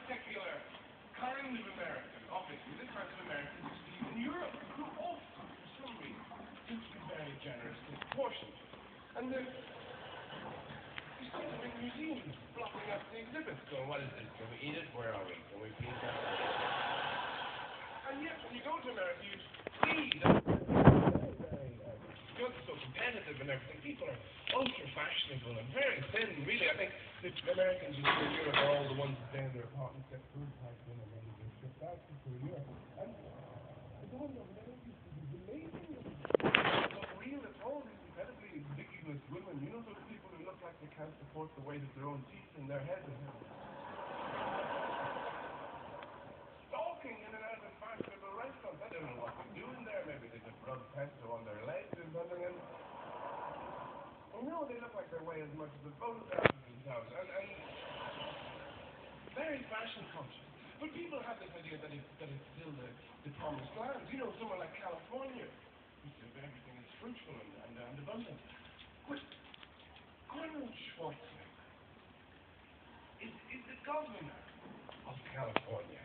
particular kind of American, obviously, the kind of American you see in Europe, who often, for some reason, seems to be very generously proportioned. And then you see them in museums, blocking up the exhibits, going, what is this? Can we eat it? Where are we? Can we please have it? And yet, when you go to America, you see that just so competitive and everything. People are ultra fashionable and very thin, really. I think the Americans in Europe are all the ones that stay in their apartments, get food packed in, and then they get shipped out to Europe. And I don't know, but I think it's amazing. It's not real at all, these incredibly ridiculous women. You know those people who look like they can't support the weight of their own teeth in their head. Stalking in and out of fashionable restaurants. I don't know what they're doing there. Maybe they just rub pesto on their legs or something. And no, they look like they weigh as much as a photograph of themselves. And very fashion conscious. But people have this idea that it's still the promised land. You know, somewhere like California, everything is fruitful and abundant. But Arnold Schwarzenegger is the governor of California.